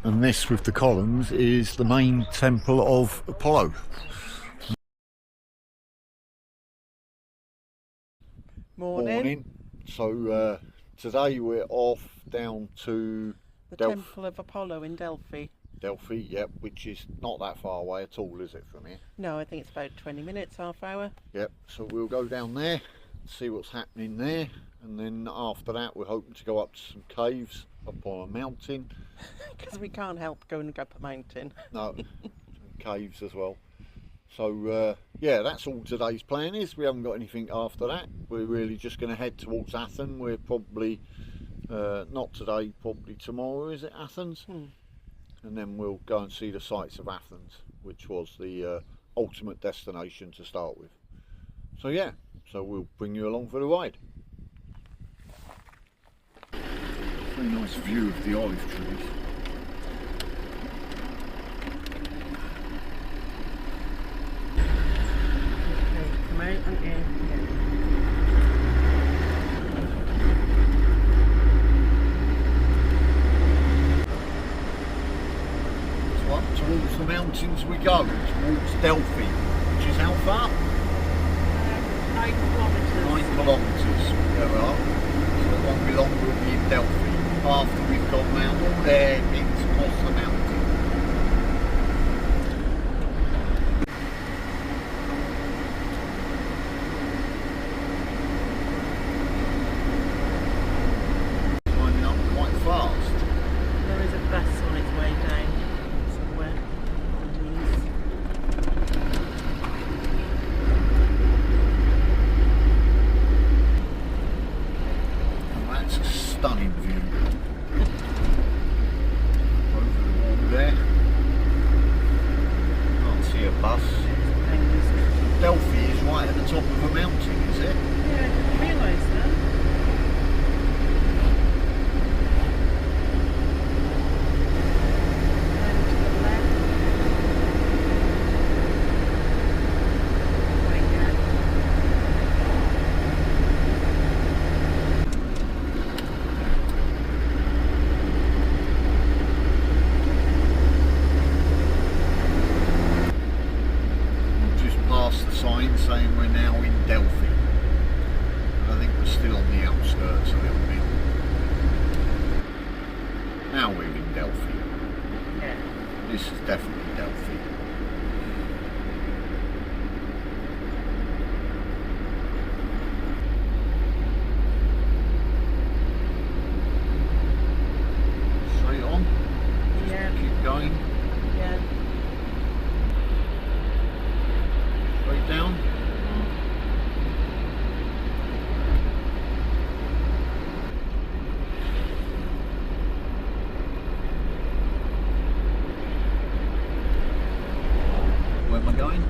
And this with the columns is the main temple of Apollo. Morning. So today we're off down to the Temple of Apollo in Delphi. Delphi, yep, which is not that far away at all, is it, from here? No, I think it's about 20 minutes, half hour. Yep, so we'll go down there, see what's happening there, and then after that we're hoping to go up to some caves up on a mountain. Because we can't help going up a mountain. No, and caves as well. So yeah, that's all today's plan is. We haven't got anything after that. We're really just going to head towards Athens. We're probably, not today, probably tomorrow, is it Athens? And then we'll go and see the sights of Athens, which was the ultimate destination to start with. So yeah, so we'll bring you along for the ride. Very nice view of the olive trees. Come out and in. So up towards the mountains we go, towards Delphi, which is how far? 9 kilometres. 9 kilometres, there we are. So it won't be long, we'll be in Delphi after we've gone round all there into across the mountain. Stunning view over the wall there. Can't see a bus. Delphi is right at the top of a mountain, is it? Yeah, I didn't realise that. And to the left. Sign saying we're now in Delphi. And I think we're still on the outskirts a little bit. Now we're in Delphi. Yeah. This is definitely Delphi. Straight on. Yeah. Keep going. Yeah. Straight down. Where am I going?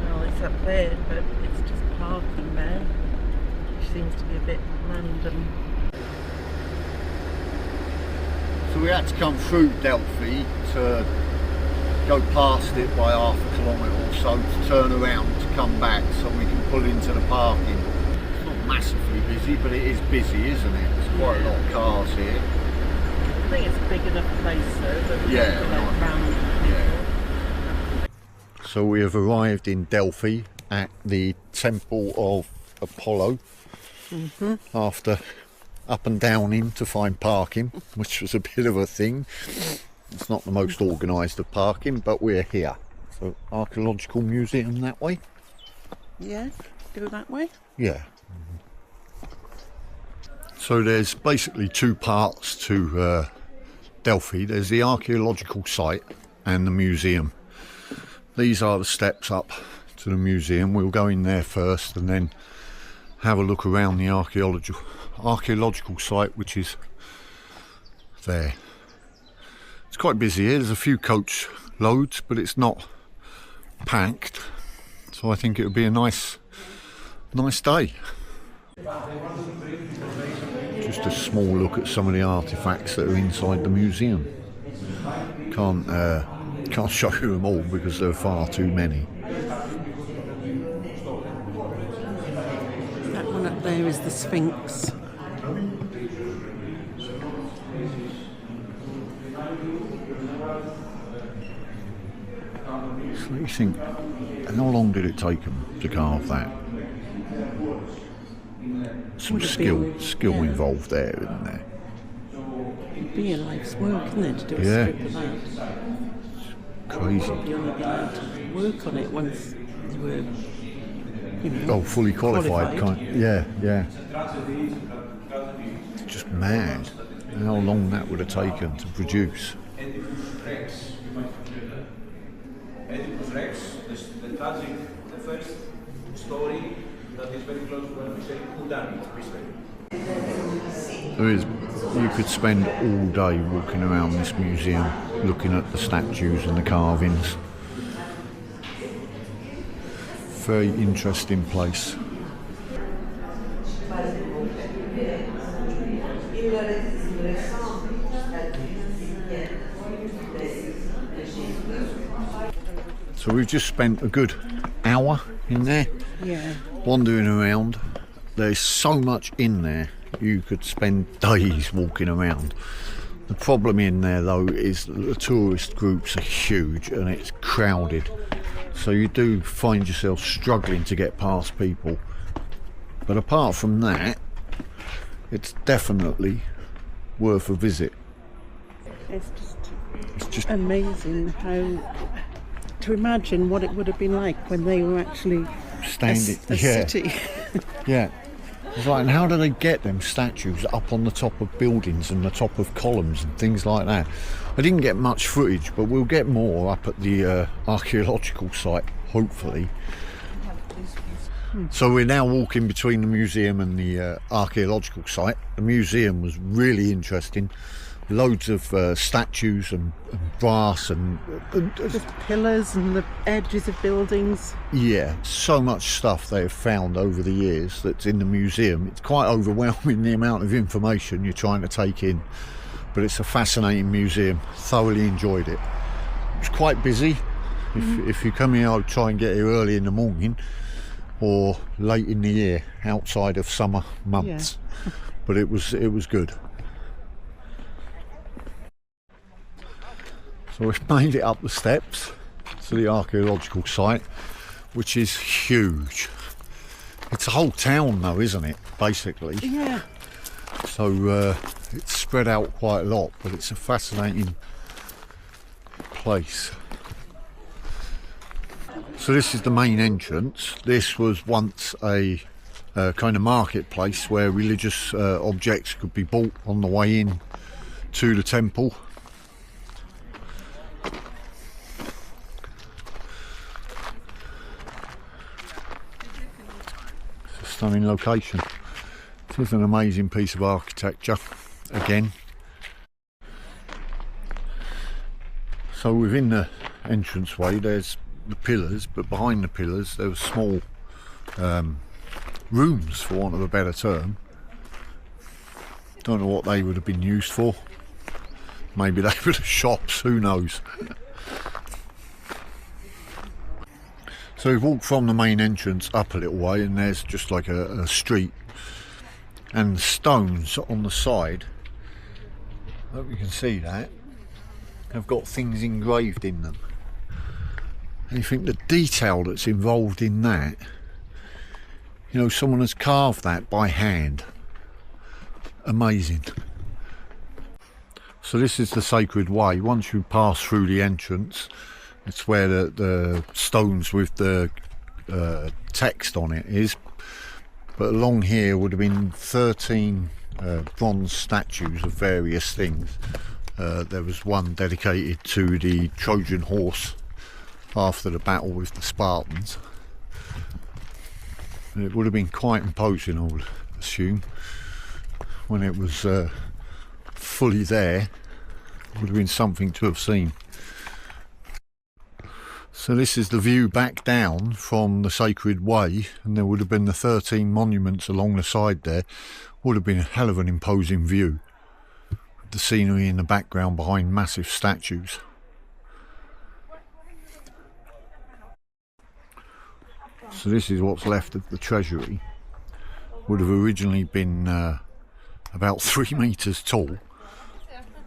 Well, it's up there, but it's just parking now, which seems to be a bit random. So we had to come through Delphi to go past it by half a kilometre or so to turn around to come back so we can pull into the parking. It's not massively busy, but it is busy, isn't it? There's quite a lot of cars here. I think it's a big enough place though that we Yeah, can go right. round. Yeah. So we have arrived in Delphi at the Temple of Apollo after up and down in to find parking, which was a bit of a thing. It's not the most organised of parking, but we're here. So, archaeological museum that way? Yeah, go that way. Yeah. So there's basically two parts to Delphi. There's the archaeological site and the museum. These are the steps up to the museum. We'll go in there first and then have a look around the archaeological site, which is there. It's quite busy here. There's a few coach loads, but it's not packed. So I think it would be a nice day. Just a small look at some of the artifacts that are inside the museum. Can't show you them all because there are far too many. That one up there is the Sphinx. So you think, how long did it take them to carve that? Some skill involved there, isn't there? It'd be a life's work, isn't it, to do a strip of that? Crazy. Probably only be allowed to work on it once you were, you know, fully qualified. Yeah. Just mad. How long that would have taken to produce. Rex, the tragic, the first story that is very close to when we say who done it. There is. You could spend all day walking around this museum, looking at the statues and the carvings. Very interesting place. So we've just spent a good hour in there, wandering around. There's so much in there, you could spend days walking around. The problem in there though is that the tourist groups are huge and it's crowded. So you do find yourself struggling to get past people. But apart from that, it's definitely worth a visit. It's just amazing how to imagine what it would have been like when they were actually standing a city. Yeah. It's like, and how do they get them statues up on the top of buildings and the top of columns and things like that? I didn't get much footage, but we'll get more up at the archaeological site, hopefully. So we're now walking between the museum and the archaeological site. The museum was really interesting. Loads of statues and brass and just pillars and the edges of buildings. Yeah, so much stuff they have found over the years that's in the museum. It's quite overwhelming, the amount of information you're trying to take in, but it's a fascinating museum. Thoroughly enjoyed it. It was quite busy. If you come here, I'll try and get here early in the morning or late in the year outside of summer months. But it was good. So we've made it up the steps to the archaeological site, which is huge. It's a whole town though, isn't it, basically? Yeah. So it's spread out quite a lot, but it's a fascinating place. So this is the main entrance. This was once a kind of marketplace where religious objects could be bought on the way in to the temple. Stunning location. This is an amazing piece of architecture again. So within the entranceway there's the pillars, but behind the pillars there were small rooms, for want of a better term. Don't know what they would have been used for. Maybe they were the shops, who knows. So we've walked from the main entrance up a little way and there's just like a street, and the stones on the side, I hope you can see that, have got things engraved in them. And you think the detail that's involved in that, you know, someone has carved that by hand. Amazing. So this is the sacred way. Once you pass through the entrance, it's where the stones with the text on it is. But along here would have been 13 bronze statues of various things. There was one dedicated to the Trojan horse after the battle with the Spartans. It would have been quite imposing, I would assume, when it was fully there. It would have been something to have seen. So this is the view back down from the sacred way, and there would have been the 13 monuments along the side there. Would have been a hell of an imposing view. The scenery in the background behind massive statues. So this is what's left of the treasury. Would have originally been about 3 meters tall,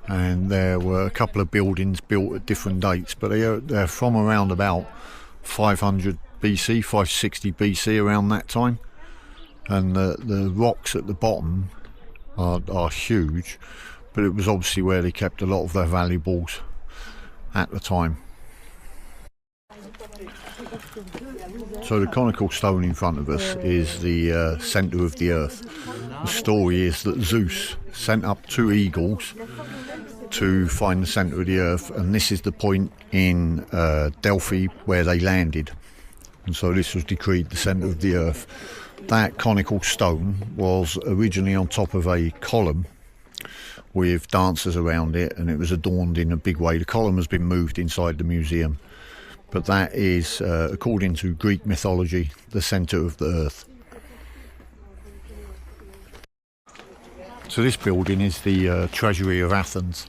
and there were a couple of buildings built at different dates, but they're from around about 500 BC, 560 BC, around that time. And the rocks at the bottom are huge, but it was obviously where they kept a lot of their valuables at the time. So the conical stone in front of us is the centre of the earth. The story is that Zeus sent up 2 eagles to find the centre of the earth, and this is the point in Delphi where they landed, and so this was decreed the centre of the earth. That conical stone was originally on top of a column with dancers around it, and it was adorned in a big way. The column has been moved inside the museum, but that is, according to Greek mythology, the centre of the earth. So this building is the treasury of Athens.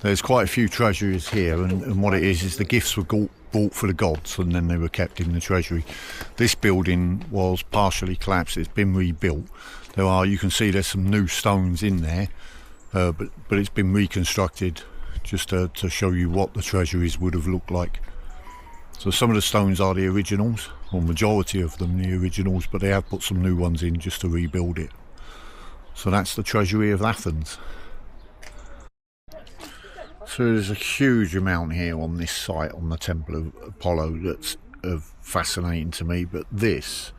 There's quite a few treasuries here, and what it is the gifts were bought for the gods, and then they were kept in the treasury. This building was partially collapsed. It's been rebuilt. You can see there's some new stones in there, but it's been reconstructed just to show you what the treasuries would have looked like. So some of the stones are the originals, or majority of them the originals, but they have put some new ones in just to rebuild it. So that's the treasury of Athens. So there's a huge amount here on this site, on the Temple of Apollo, that's fascinating to me. But this,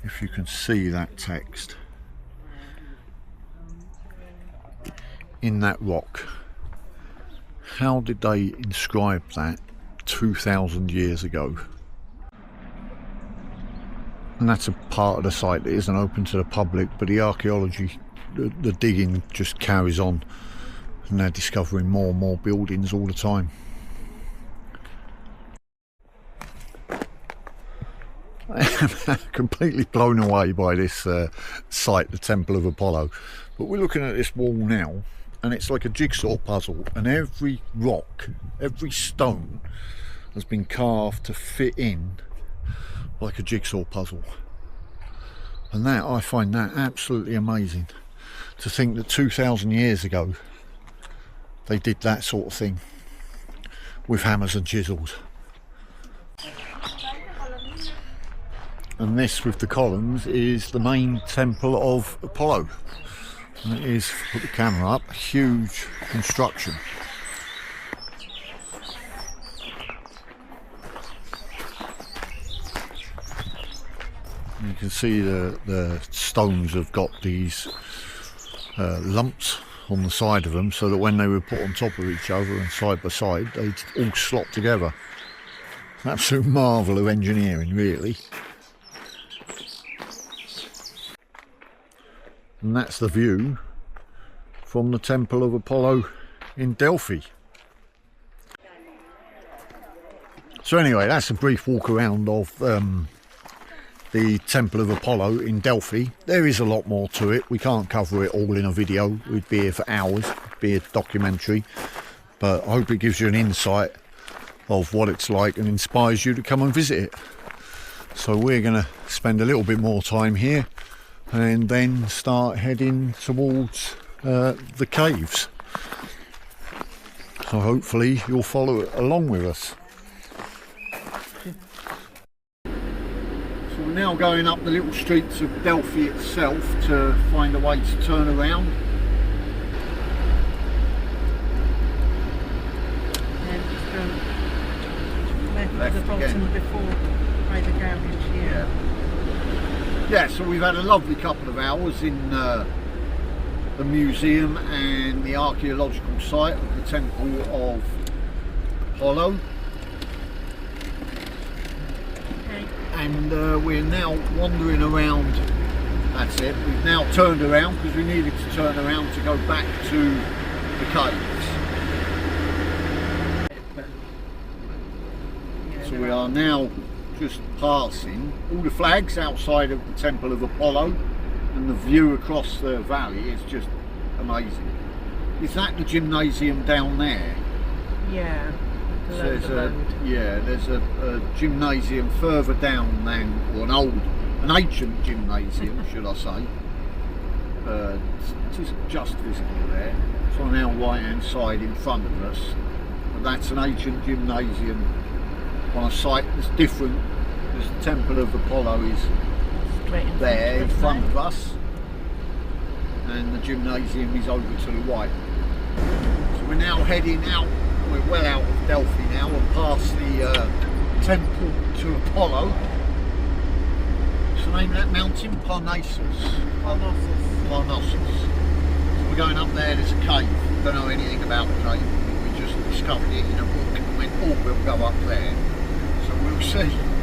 if you can see that text in that rock, how did they inscribe that 2,000 years ago? And that's a part of the site that isn't open to the public, but the archaeology, the digging just carries on, and they're discovering more and more buildings all the time. I am completely blown away by this site, the Temple of Apollo. But we're looking at this wall now, and it's like a jigsaw puzzle, and every rock, every stone has been carved to fit in like a jigsaw puzzle. And that, I find that absolutely amazing, to think that 2,000 years ago they did that sort of thing with hammers and chisels. And this with the columns is the main Temple of Apollo, and it is, put the camera up, a huge construction. You can see the stones have got these lumps on the side of them, so that when they were put on top of each other and side by side, they'd all slot together. Absolute marvel of engineering, really. And that's the view from the Temple of Apollo in Delphi. So anyway, that's a brief walk around of the Temple of Apollo in Delphi. There is a lot more to it. We can't cover it all in a video. We'd be here for hours. It'd be a documentary. But I hope it gives you an insight of what it's like and inspires you to come and visit it. So we're going to spend a little bit more time here and then start heading towards the caves. So hopefully you'll follow along with us. So we're now going up the little streets of Delphi itself to find a way to turn around. Left the bottom again. Before by the garage here. Yeah, so we've had a lovely couple of hours in the museum and the archaeological site of the Temple of Apollo. Okay. And we're now wandering around. That's it. We've now turned around because we needed to turn around to go back to the caves. So we are now just passing all the flags outside of the Temple of Apollo, and the view across the valley is just amazing. Is that the gymnasium down there? Yeah. So there's a gymnasium further down than, or an ancient gymnasium, should I say. It is just visible there. It's on our right hand side in front of us, but that's an ancient gymnasium on a site that's different. There's the Temple of Apollo is there in front of us, and the gymnasium is over to the right. So we're now heading out, we're well out of Delphi now and past the Temple to Apollo. What's the name of that mountain? Parnassus. Parnassus. So we're going up there, there's a cave. Don't know anything about the cave. We just discovered it in a book and went, oh, we'll go up there. So we'll see.